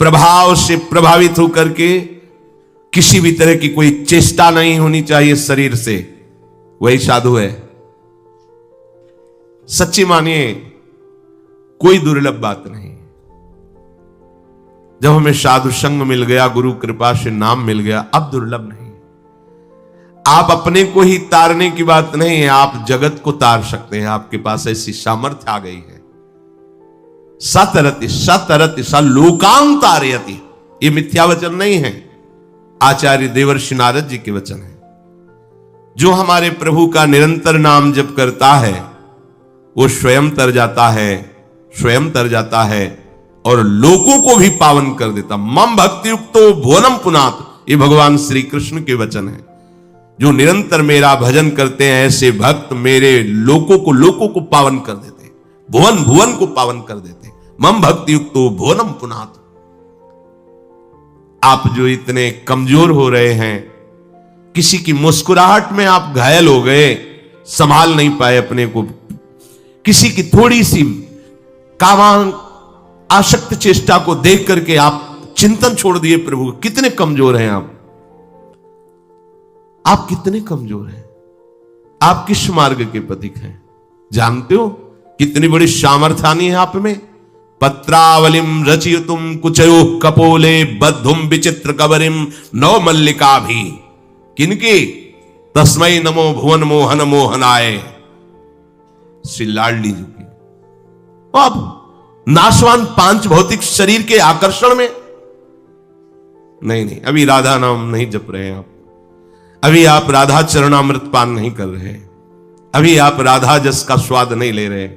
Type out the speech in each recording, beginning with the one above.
प्रभाव से प्रभावित होकर के किसी भी तरह की कोई चेष्टा नहीं होनी चाहिए शरीर से, वही साधु है। सच्ची मानिए, कोई दुर्लभ बात नहीं। जब हमें साधु संग मिल गया, गुरु कृपा से नाम मिल गया, अब दुर्लभ नहीं। आप अपने को ही तारने की बात नहीं है, आप जगत को तार सकते हैं। आपके पास ऐसी सामर्थ्य आ गई है। सतरति सतरति स लोकां तारयति, ये मिथ्या वचन नहीं है, आचार्य देवर्षि नारद जी के वचन है। जो हमारे प्रभु का निरंतर नाम जप करता है वो स्वयं तर जाता है, स्वयं तर जाता है और लोगों को भी पावन कर देता। मम भक्ति युक्तो भुवनम पुनात, ये भगवान श्री कृष्ण के वचन है। जो निरंतर मेरा भजन करते हैं ऐसे भक्त मेरे लोगों को पावन कर देते, भुवन भुवन को पावन कर देते। मम भक्ति युक्तो भुवनम पुनात। आप जो इतने कमजोर हो रहे हैं, किसी की मुस्कुराहट में आप घायल हो गए, संभाल नहीं पाए अपने को, किसी की थोड़ी सी कामान आसक्त चेष्टा को देख करके आप चिंतन छोड़ दिए प्रभु। कितने कमजोर हैं आप कितने कमजोर हैं। आप किस मार्ग के पथिक हैं जानते हो? कितनी बड़ी सामर्थ्यानी है आप में। पत्रावलिम रचयितुम कुचयो कपोले बद्धुम विचित्र कबरिम नव मल्लिका भी किनकी तस्मै नमो भुवन मोहन मोहनाय, श्री लाडली जी की। अब नाशवान पांच भौतिक शरीर के आकर्षण में नहीं, अभी राधा नाम नहीं जप रहे हैं आप, अभी आप राधा चरणामृत पान नहीं कर रहे, अभी आप राधा जस का स्वाद नहीं ले रहे।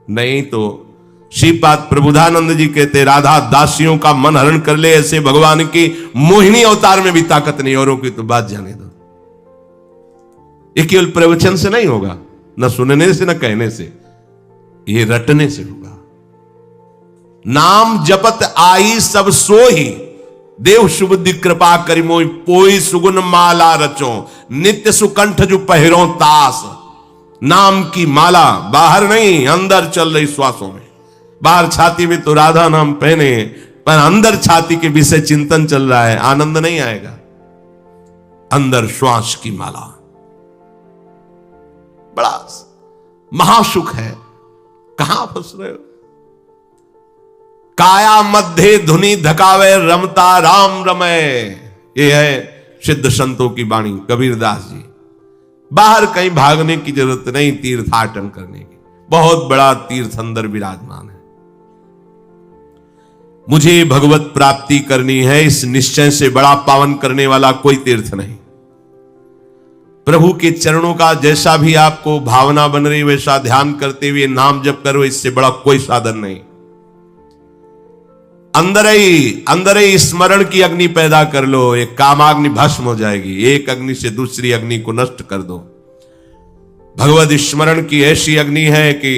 नहीं तो श्रीपाद प्रबुधानंद जी कहते राधा दासियों का मन हरण कर ले, ऐसे भगवान की मोहिनी अवतार में भी ताकत नहीं, औरों की तो बात जाने दो। ये केवल प्रवचन से नहीं होगा, न सुनने से न कहने से, ये रटने से होगा। नाम जपत आई सब सोही, देव सुबुद्धि कृपा करी मोई, पोई सुगुन माला रचो, नित्य सुकंठ जो पहिरो तास। नाम की माला बाहर नहीं अंदर चल रही श्वासों में। बाहर छाती में तो राधा नाम पहने, पर अंदर छाती के विषय चिंतन चल रहा है, आनंद नहीं आएगा। अंदर श्वास की माला बड़ा महासुख है। कहां फंस रहे हो? काया मध्य धुनी धकावे रमता राम रमय, ये है सिद्ध संतों की वाणी, कबीरदास जी। बाहर कहीं भागने की जरूरत नहीं, तीर्थाटन करने की। बहुत बड़ा तीर्थ अंदर विराजमान है। मुझे भगवत प्राप्ति करनी है, इस निश्चय से बड़ा पावन करने वाला कोई तीर्थ नहीं। प्रभु के चरणों का जैसा भी आपको भावना बन रही वैसा ध्यान करते हुए नाम जप करो, इससे बड़ा कोई साधन नहीं। अंदर ही स्मरण की अग्नि पैदा कर लो, एक कामाग्नि भस्म हो जाएगी। एक अग्नि से दूसरी अग्नि को नष्ट कर दो। भगवत स्मरण की ऐसी अग्नि है कि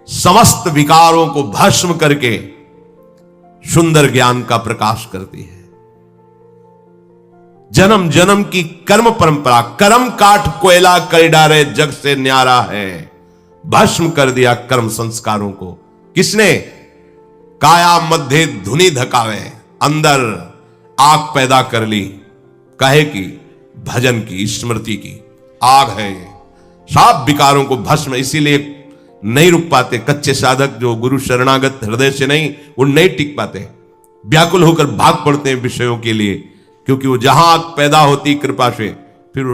समस्त विकारों को भस्म करके सुंदर ज्ञान का प्रकाश करती है। जन्म जन्म की कर्म परंपरा, कर्म काट कोयला कर डारे जग से न्यारा है। भस्म कर दिया कर्म संस्कारों को। किसने? काया मध्य धुनी धकावे, अंदर आग पैदा कर ली। कहे की भजन की, स्मृति की आग है। सब विकारों को भस्म, इसीलिए नहीं रुक पाते कच्चे साधक जो गुरु शरणागत हृदय से नहीं, वो नहीं टिक पाते, व्याकुल होकर भाग पड़ते हैं विषयों के लिए। क्योंकि वो जहां आग पैदा होती कृपा से, फिर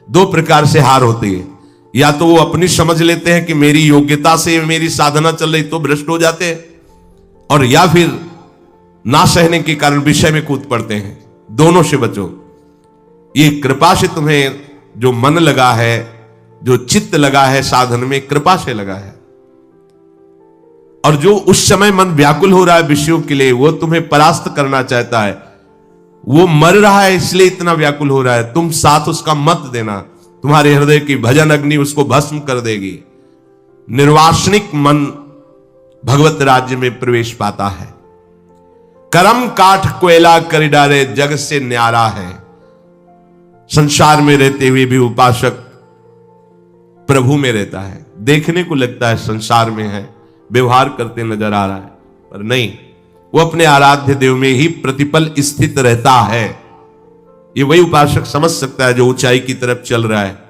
दो प्रकार से हार होती है। या तो वो अपनी समझ लेते हैं कि मेरी योग्यता से मेरी साधना चल रही, तो भ्रष्ट हो जाते हैं, और या फिर ना सहने के कारण विषय में कूद पड़ते हैं। दोनों से बचो। ये कृपा से तुम्हें जो मन लगा है, जो चित्त लगा है साधन में, कृपा से लगा है। और जो उस समय मन व्याकुल हो रहा है विषयों के लिए, वो तुम्हें परास्त करना चाहता है, वो मर रहा है इसलिए इतना व्याकुल हो रहा है, तुम साथ उसका मत देना। तुम्हारे हृदय की भजन अग्नि उसको भस्म कर देगी। निर्वासनिक मन भगवत राज्य में प्रवेश पाता है। कर्म काठ कोयला कर डारे जग से न्यारा है। संसार में रहते हुए भी उपासक प्रभु में रहता है। देखने को लगता है संसार में है, व्यवहार करते नजर आ रहा है, पर नहीं, वो अपने आराध्य देव में ही प्रतिपल स्थित रहता है। ये वही उपासक समझ सकता है जो ऊंचाई की तरफ चल रहा है।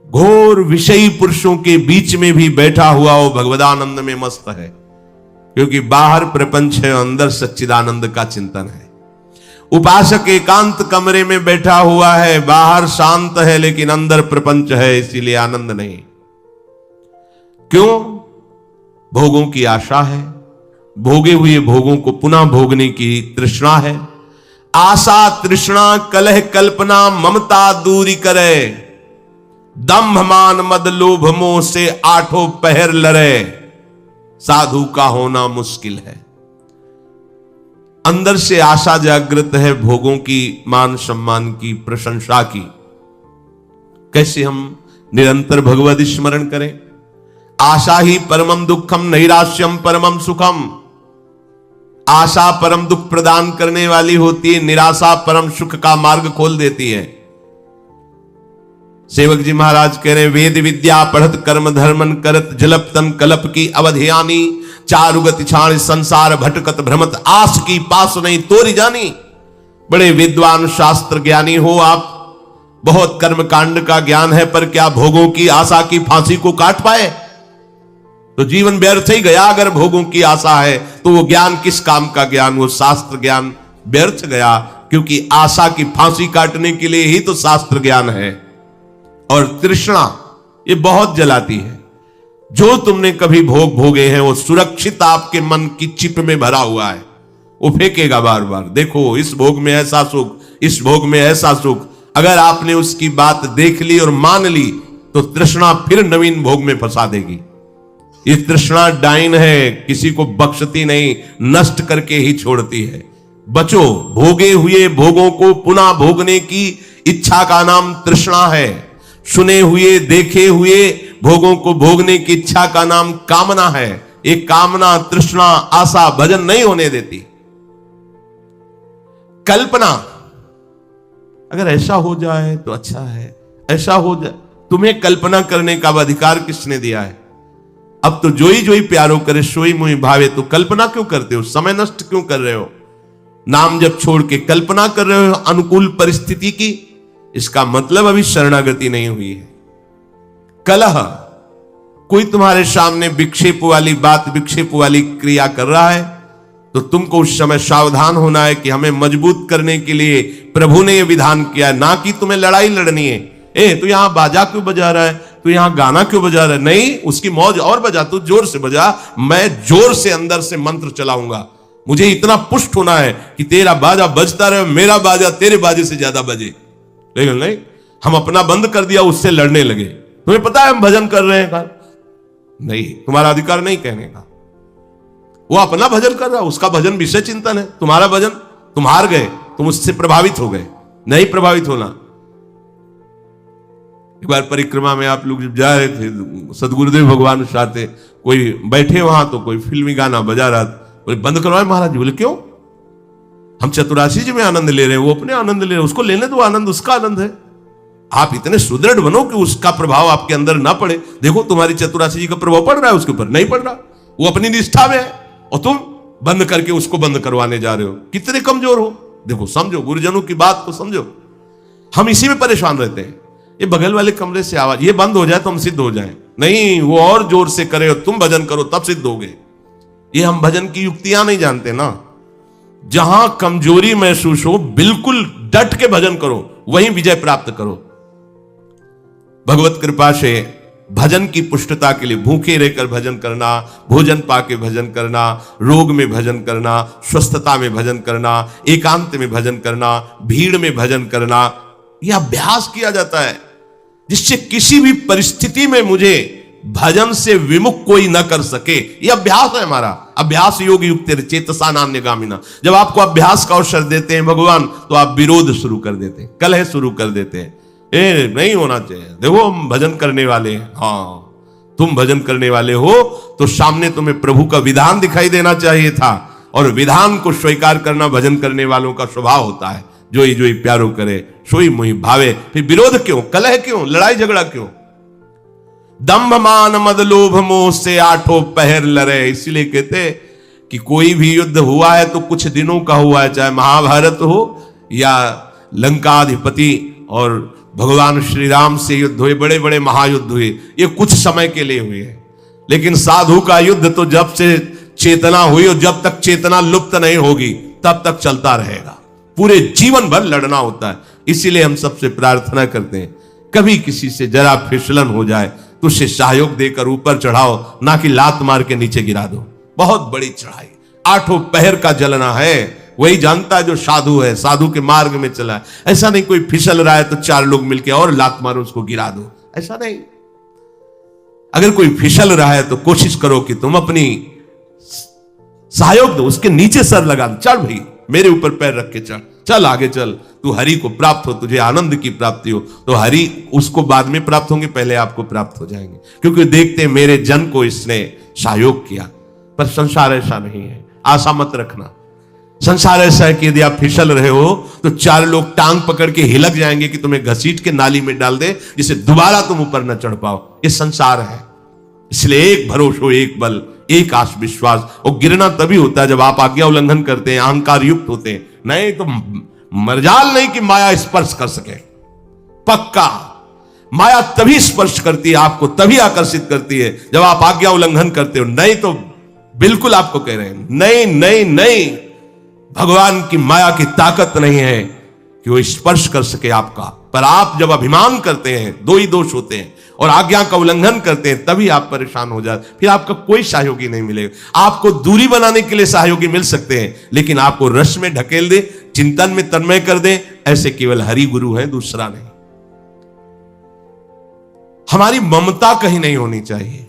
घोर विषयी पुरुषों के बीच में भी बैठा हुआ वो भगवदानंद में मस्त है, क्योंकि बाहर प्रपंच है, अंदर सच्चिदानंद का चिंतन है। उपासक एकांत कमरे में बैठा हुआ है, बाहर शांत है लेकिन अंदर प्रपंच है, इसीलिए आनंद नहीं। क्यों? भोगों की आशा है, भोगे हुए भोगों को पुनः भोगने की तृष्णा है। आशा तृष्णा कलह कल्पना ममता दूरी करे, दंभ मान मद लोभ मोह से आठों पहर लड़े, साधु का होना मुश्किल है। अंदर से आशा जागृत है भोगों की, मान सम्मान की, प्रशंसा की। कैसे हम निरंतर भगवत स्मरण करें? आशा ही परमम दुखम नैराश्यम परमम सुखम। आशा परम दुख प्रदान करने वाली होती है, निराशा परम सुख का मार्ग खोल देती है। सेवक जी महाराज कह रहे, वेद विद्या पढ़त कर्म धर्मन करत, जलप तन कलप की अवधियानी, चारुगति छाण संसार भटकत भ्रमत, आस की पास नहीं तोरी जानी। बड़े विद्वान शास्त्र ज्ञानी हो आप, बहुत कर्म कांड का ज्ञान है, पर क्या भोगों की आशा की फांसी को काट पाए? तो जीवन व्यर्थ ही गया। अगर भोगों की आशा है तो वो ज्ञान किस काम का ज्ञान? वो शास्त्र ज्ञान व्यर्थ गया, क्योंकि आशा की फांसी काटने के लिए ही तो शास्त्र ज्ञान है। और तृष्णा ये बहुत जलाती है। जो तुमने कभी भोग भोगे हैं वो सुरक्षित आपके मन की चिप में भरा हुआ है, वो फेंकेगा बार बार। देखो इस भोग में ऐसा सुख, इस भोग में ऐसा सुख। अगर आपने उसकी बात देख ली और मान ली तो तृष्णा फिर नवीन भोग में फंसा देगी। ये तृष्णा डाइन है, किसी को बख्शती नहीं, नष्ट करके ही छोड़ती है। बचो, भोगे हुए भोगों को पुनः भोगने की इच्छा का नाम तृष्णा है। सुने हुए देखे हुए भोगों को भोगने की इच्छा का नाम कामना है। ये कामना तृष्णा आशा भजन नहीं होने देती। कल्पना, अगर ऐसा हो जाए तो अच्छा है, ऐसा हो जाए। तुम्हें कल्पना करने का अधिकार किसने दिया है? अब तो जोई जोई प्यारो करे सोई मोई भावे, तो कल्पना क्यों करते हो? समय नष्ट क्यों कर रहे हो? नाम जब छोड़ के कल्पना कर रहे हो अनुकूल परिस्थिति की, इसका मतलब अभी शरणागति नहीं हुई है। कलह, कोई तुम्हारे सामने विक्षेप वाली बात, विक्षेप वाली क्रिया कर रहा है तो तुमको उस समय सावधान होना है कि हमें मजबूत करने के लिए प्रभु ने यह विधान किया है, ना कि तुम्हें लड़ाई लड़नी है। तू यहां बाजा क्यों बजा रहा है, तू यहां गाना क्यों बजा रहा है? नहीं, उसकी मौज और बजा, तू जोर से बजा। मैं जोर से अंदर से मंत्र चलाऊंगा। मुझे इतना पुष्ट होना है कि तेरा बाजा बजता रहे, मेरा बाजा तेरे बाजे से ज्यादा बजे। लेकिन नहीं, हम अपना बंद कर दिया, उससे लड़ने लगे। तुम्हें पता है हम भजन कर रहे हैं? नहीं, तुम्हारा अधिकार नहीं कहने का। वो अपना भजन कर रहा, उसका भजन विषय चिंतन है। तुम्हारा भजन, तुम हार गए, तुम उससे प्रभावित हो गए। नहीं प्रभावित होना। एक बार परिक्रमा में आप लोग जब जा रहे थे, सदगुरुदेव भगवान चाहते, कोई बैठे वहां तो कोई फिल्मी गाना बजा रहा, बोले बंद करवाए महाराज। बोले क्यों? हम चतुरासी जी में आनंद ले रहे हैं, वो अपने आनंद ले रहे हैं, उसको लेने दो आनंद, उसका आनंद है। आप इतने सुदृढ़ बनो कि उसका प्रभाव आपके अंदर ना पड़े। देखो तुम्हारी चतुरासी जी का प्रभाव पड़ रहा है उसके ऊपर? नहीं पड़ रहा, वो अपनी निष्ठा में है, और तुम बंद करके उसको बंद करवाने जा रहे हो। कितने कमजोर हो। देखो, समझो गुरुजनों की बात को समझो। हम इसी में परेशान रहते हैं। ये बगल वाले कमरे से आवाज, ये बंद हो जाए तो हम सिद्ध हो जाएं। नहीं, वो और जोर से करे और तुम भजन करो तब सिद्ध होगे। ये हम भजन की युक्तियां नहीं जानते ना। जहां कमजोरी महसूस हो बिल्कुल डट के भजन करो, वहीं विजय प्राप्त करो। भगवत कृपा से भजन की पुष्टता के लिए भूखे रहकर भजन करना, भोजन पाके भजन करना, रोग में भजन करना, स्वस्थता में भजन करना, एकांत में भजन करना, भीड़ में भजन करना, यह अभ्यास किया जाता है, जिससे किसी भी परिस्थिति में मुझे भजन से विमुख कोई न कर सके। यह अभ्यास है हमारा। अभ्यास योग युक्त चेतसा नान्य गामिना। जब आपको अभ्यास का अवसर देते हैं भगवान, तो आप विरोध शुरू कर देते हैं, कलह शुरू कर देते हैं। नहीं होना चाहिए। देखो हम भजन करने वाले हैं। हाँ, तुम भजन करने वाले हो तो सामने तुम्हें प्रभु का विधान दिखाई देना चाहिए था, और विधान को स्वीकार करना भजन करने वालों का स्वभाव होता है। जोई जोई प्यारो करे सोई मोहि भावे। फिर विरोध क्यों, कलह क्यों, लड़ाई झगड़ा क्यों? दंभ मान मद लोभ मोह से आठों पहर लड़े। इसलिए कहते कि कोई भी युद्ध हुआ है तो कुछ दिनों का हुआ है, चाहे महाभारत हो या लंकाधिपति और भगवान श्री राम से युद्ध हुए, बड़े बड़े महायुद्ध हुए, ये कुछ समय के लिए हुए हैं। लेकिन साधु का युद्ध तो जब से चेतना हुई और जब तक चेतना लुप्त नहीं होगी तब तक चलता रहेगा, पूरे जीवन भर लड़ना होता है। इसीलिए हम सबसे प्रार्थना करते हैं, कभी किसी से जरा फिसलन हो जाए तो उसे सहयोग देकर ऊपर चढ़ाओ, ना कि लात मार के नीचे गिरा दो। बहुत बड़ी चढ़ाई, 8 पहर का जलना है, वही जानता है जो साधु है, साधु के मार्ग में चला है। ऐसा नहीं कोई फिसल रहा है तो 4 लोग मिलकर और लात मारो उसको गिरा दो, ऐसा नहीं। अगर कोई फिसल रहा है तो कोशिश करो कि तुम अपनी सहयोग दो, उसके नीचे सर लगा दो, चल भाई मेरे ऊपर पैर रख के चल, चल आगे चल, तू हरि को प्राप्त हो, तुझे आनंद की प्राप्ति हो। तो हरि उसको बाद में प्राप्त होंगे, पहले आपको प्राप्त हो जाएंगे, क्योंकि देखते मेरे जन को इसने सहयोग किया। पर संसार ऐसा नहीं है, आशा मत रखना। संसार ऐसा है कि यदि आप फिसल रहे हो तो 4 लोग टांग पकड़ के हिलक जाएंगे कि तुम्हें घसीट के नाली में डाल दे, जिससे दोबारा तुम ऊपर न चढ़ पाओ। ये संसार है। इसलिए एक भरोसा, एक बल, एक आश विश्वास। और गिरना तभी होता है जब आप आज्ञा उल्लंघन करते हैं, अहंकार युक्त होते हैं, नहीं तो मरजाल नहीं कि माया स्पर्श कर सके। पक्का माया तभी स्पर्श करती है आपको, तभी आकर्षित करती है जब आप आज्ञा उल्लंघन करते हो, नहीं तो बिल्कुल आपको कह रहे हैं नहीं नहीं नहीं, भगवान की माया की ताकत नहीं है कि वो स्पर्श कर सके आपका। पर आप जब अभिमान करते हैं, 2 ही दोष होते हैं, और आज्ञा का उल्लंघन करते हैं, तभी आप परेशान हो जाते, फिर आपका कोई सहयोगी नहीं मिलेगा। आपको दूरी बनाने के लिए सहयोगी मिल सकते हैं, लेकिन आपको रस में ढकेल दे, चिंतन में तन्मय कर दे, ऐसे केवल हरि गुरु हैं, दूसरा नहीं। हमारी ममता कहीं नहीं होनी चाहिए।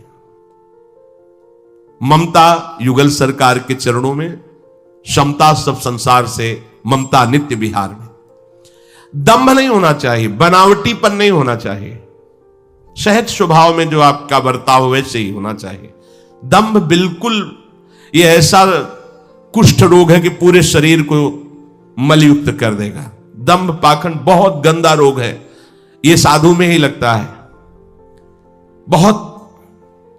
ममता युगल सरकार के चरणों में, क्षमता सब संसार से, ममता नित्य विहार में। दंभ नहीं होना चाहिए, बनावटीपन नहीं होना चाहिए, सहज स्वभाव में जो आपका बर्ताव वैसे ही होना चाहिए। दंभ बिल्कुल ये ऐसा कुष्ठ रोग है कि पूरे शरीर को मलयुक्त कर देगा। दंभ पाखंड बहुत गंदा रोग है, ये साधु में ही लगता है। बहुत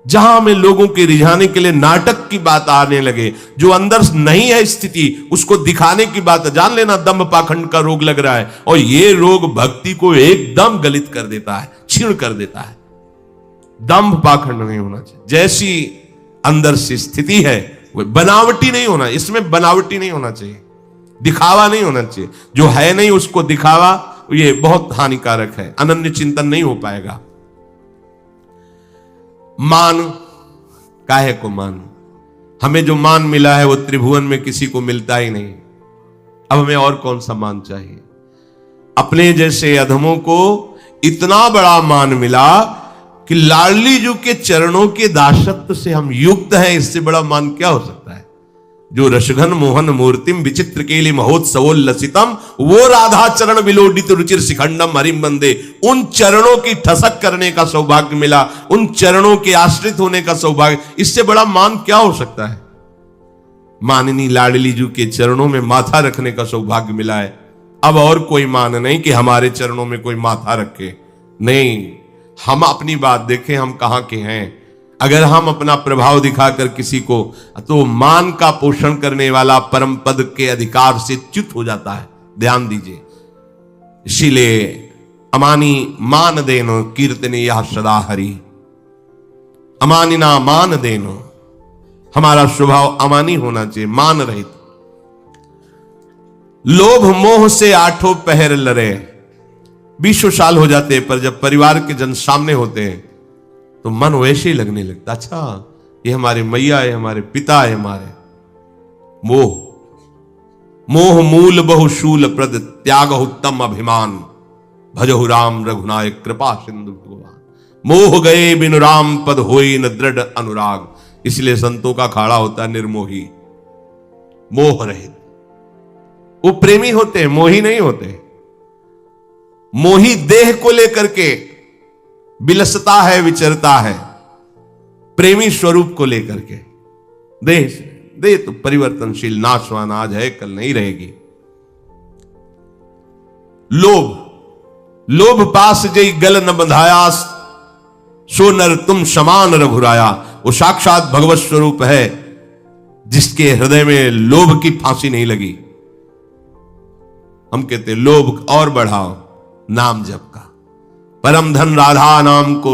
जहां में लोगों के रिझाने के लिए नाटक की बात आने लगे, जो अंदर नहीं है स्थिति उसको दिखाने की बात, जान लेना दंभ पाखंड का रोग लग रहा है। और ये रोग भक्ति को एकदम गलित कर देता है, क्षीण कर देता है। दंभ पाखंड नहीं होना चाहिए। जैसी अंदर से स्थिति है वो बनावटी नहीं होना, इसमें बनावटी नहीं होना चाहिए, दिखावा नहीं होना चाहिए। जो है नहीं उसको दिखावा, ये बहुत हानिकारक है, अनन्य चिंतन नहीं हो पाएगा। मान, काहे को मान? हमें जो मान मिला है वो त्रिभुवन में किसी को मिलता ही नहीं। अब हमें और कौन सा मान चाहिए? अपने जैसे अधमों को इतना बड़ा मान मिला कि लाडली जी के चरणों के दासत्व से हम युक्त हैं, इससे बड़ा मान क्या हो सकता है? जो रसघन मोहन मूर्तिम विचित्र केली महोत्सवोल्लसितम, वो राधा चरण विलोडित रुचिर शिखंडम हरिम बंदे, उन चरणों की ठसक करने का सौभाग्य मिला, उन चरणों के आश्रित होने का सौभाग्य, इससे बड़ा मान क्या हो सकता है? माननी लाडली जी के चरणों में माथा रखने का सौभाग्य मिला है। अब और कोई मान नहीं कि हमारे चरणों में कोई माथा रखे, नहीं। हम अपनी बात देखें, हम कहां के हैं। अगर हम अपना प्रभाव दिखाकर किसी को, तो मान का पोषण करने वाला परम पद के अधिकार से च्युत हो जाता है, ध्यान दीजिए। इसीलिए अमानी मान देनो कीर्तने यह सदा हरि, अमानिना मान देनो, हमारा स्वभाव अमानी होना चाहिए, मान रहित। लोभ मोह से 8 पहर लड़े, 20 साल हो जाते हैं, पर जब परिवार के जन सामने होते हैं तो मन वैसे ही लगने लगता, अच्छा ये हमारे मैया है, हमारे पिता है, हमारे। मोह मूल बहुशूल प्रद त्याग उत्तम अभिमान, भजहु राम रघुनायक कृपा सिंधु भगवान। मोह गए बिनु राम पद होई न दृढ़ अनुराग। इसलिए संतों का खाड़ा होता है निर्मोही, मोह रहित। वो प्रेमी होते हैं, मोही नहीं होते। मोही देह को लेकर के विलसता है, विचरता है, प्रेमी स्वरूप को लेकर के। देह तो परिवर्तनशील, नाशवान, आज है कल नहीं रहेगी। लोभ पास जई गल न बंधाया, सो नर तुम समान रघुराया। वो साक्षात भगवत स्वरूप है, जिसके हृदय में लोभ की फांसी नहीं लगी। हम कहते लोभ और बढ़ाओ, नाम जप का, परम धन राधा नाम को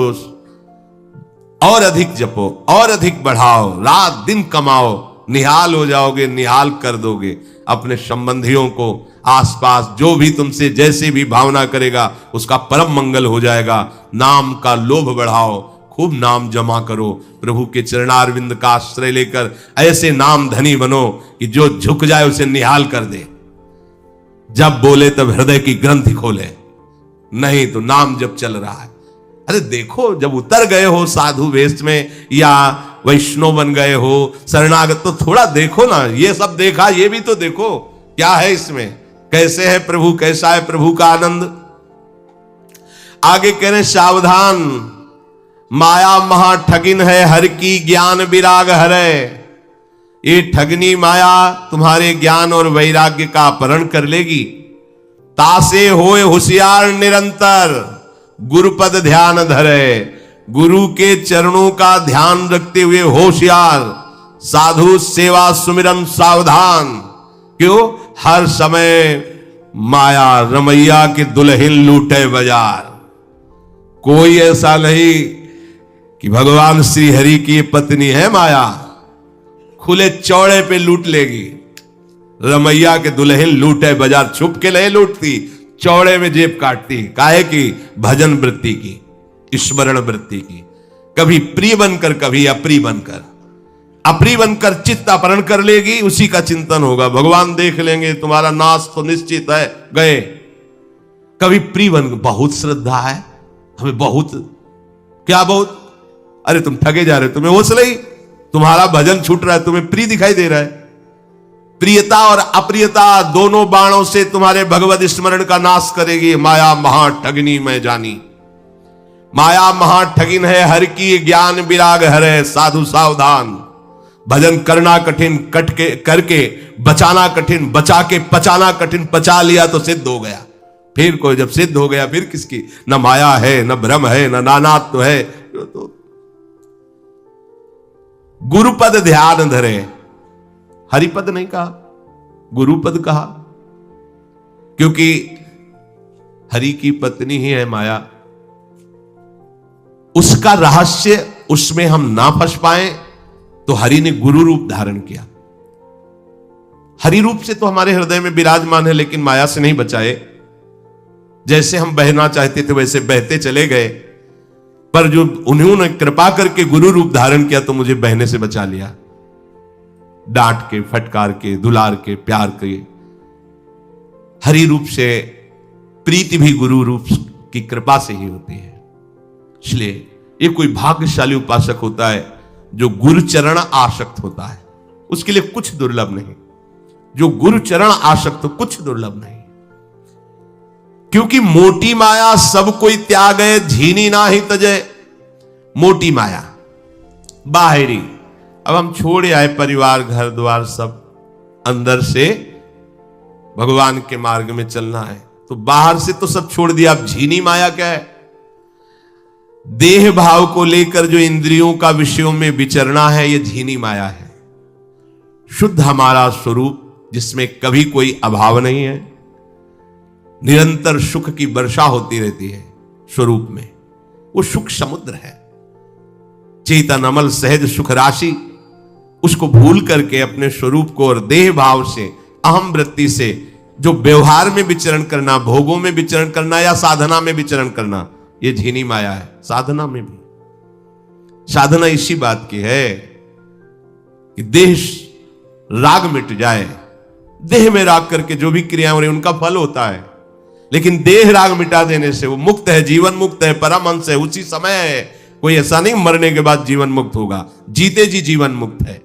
और अधिक जपो, और अधिक बढ़ाओ, रात दिन कमाओ, निहाल हो जाओगे, निहाल कर दोगे अपने संबंधियों को। आसपास जो भी तुमसे जैसे भी भावना करेगा उसका परम मंगल हो जाएगा। नाम का लोभ बढ़ाओ, खूब नाम जमा करो, प्रभु के चरणारविंद का आश्रय लेकर ऐसे नाम धनी बनो कि जो झुक जाए उसे निहाल कर दे। जब बोले तब हृदय की ग्रंथि खोले, नहीं तो नाम जब चल रहा है। अरे देखो, जब उतर गए हो साधु वेश में या वैष्णव बन गए हो, शरणागत, तो थोड़ा देखो ना, ये सब देखा, ये भी तो देखो क्या है इसमें, कैसे है प्रभु, कैसा है प्रभु का आनंद। आगे कह रहे सावधान, माया महा ठगिन है, हर की ज्ञान विराग हरे। ये ठगनी माया तुम्हारे ज्ञान और वैराग्य का अपहरण कर लेगी। तासे होए होशियार निरंतर, गुरुपद ध्यान धरे। गुरु के चरणों का ध्यान रखते हुए होशियार, साधु सेवा सुमिरन सावधान। क्यों? हर समय माया रमैया के दुल्हन लूटे बाजार। कोई ऐसा नहीं कि भगवान श्री हरि की पत्नी है माया, खुले चौड़े पे लूट लेगी। रमैया के दुल्हन लूटे बाजार, छुप के नहीं लूटती, चौड़े में जेब काटती। काहे की? भजन वृत्ति की, स्मरण वृत्ति की। कभी प्रिय बनकर, कभी अप्रिय बनकर। अप्रिय बनकर चित्त अपहरण कर लेगी, उसी का चिंतन होगा, भगवान देख लेंगे, तुम्हारा नाश तो निश्चित है, गए। कभी प्रिय बन, बहुत श्रद्धा है हमें, बहुत, क्या बहुत? अरे तुम ठगे जा रहे हो, तुम्हें होश नहीं, तुम्हारा भजन छूट रहा है, तुम्हें प्रिय दिखाई दे रहा है। प्रियता और अप्रियता दोनों बाणों से तुम्हारे भगवत स्मरण का नाश करेगी। माया महा ठगनी मैं जानी, माया महा ठगिन है, हर की ज्ञान विराग हरे। साधु सावधान, भजन करना कठिन, कट के करके बचाना कठिन, बचा के पचाना कठिन। पचा लिया तो सिद्ध हो गया, फिर कोई जब सिद्ध हो गया फिर किसकी? न माया है, न भ्रम है, न नानात्व है। तो गुरुपद ध्यान धरे, हरिपद नहीं कहा, गुरुपद कहा, क्योंकि हरि की पत्नी ही है माया। उसका रहस्य उसमें हम ना फंस पाए तो हरि ने गुरु रूप धारण किया। हरि रूप से तो हमारे हृदय में विराजमान है, लेकिन माया से नहीं बचाए। जैसे हम बहना चाहते थे वैसे बहते चले गए, पर जो उन्होंने कृपा करके गुरु रूप धारण किया तो मुझे बहने से बचा लिया। डांट के, फटकार के, दुलार के, प्यार के। हरि रूप से प्रीति भी गुरु रूप की कृपा से ही होती है। इसलिए ये कोई भाग्यशाली उपासक होता है जो गुरु चरण आसक्त होता है, उसके लिए कुछ दुर्लभ नहीं। जो गुरु चरण आसक्त हो, कुछ दुर्लभ नहीं। क्योंकि मोटी माया सब कोई त्यागे, झीनी ना ही तजे। मोटी माया बाहरी, अब हम छोड़े आए परिवार घर द्वार सब, अंदर से भगवान के मार्ग में चलना है तो बाहर से तो सब छोड़ दिया। अब झीनी माया क्या है? देह भाव को लेकर जो इंद्रियों का विषयों में विचरना है, ये झीनी माया है। शुद्ध हमारा स्वरूप जिसमें कभी कोई अभाव नहीं है, निरंतर सुख की वर्षा होती रहती है स्वरूप में, वो सुख समुद्र है। चेतन अमल सहज सुख राशि, उसको भूल करके अपने स्वरूप को और देह भाव से, अहम वृत्ति से जो व्यवहार में विचरण करना, भोगों में विचरण करना या साधना में विचरण करना, ये झीनी माया है। साधना में भी, साधना इसी बात की है कि देह राग मिट जाए। देह में राग करके जो भी क्रियाएं हो रही उनका फल होता है, लेकिन देह राग मिटा देने से वो मुक्त है, जीवन मुक्त है, परमहंस है, उसी समय है। कोई ऐसा नहीं मरने के बाद जीवन मुक्त होगा, जीते जी जीवन मुक्त है।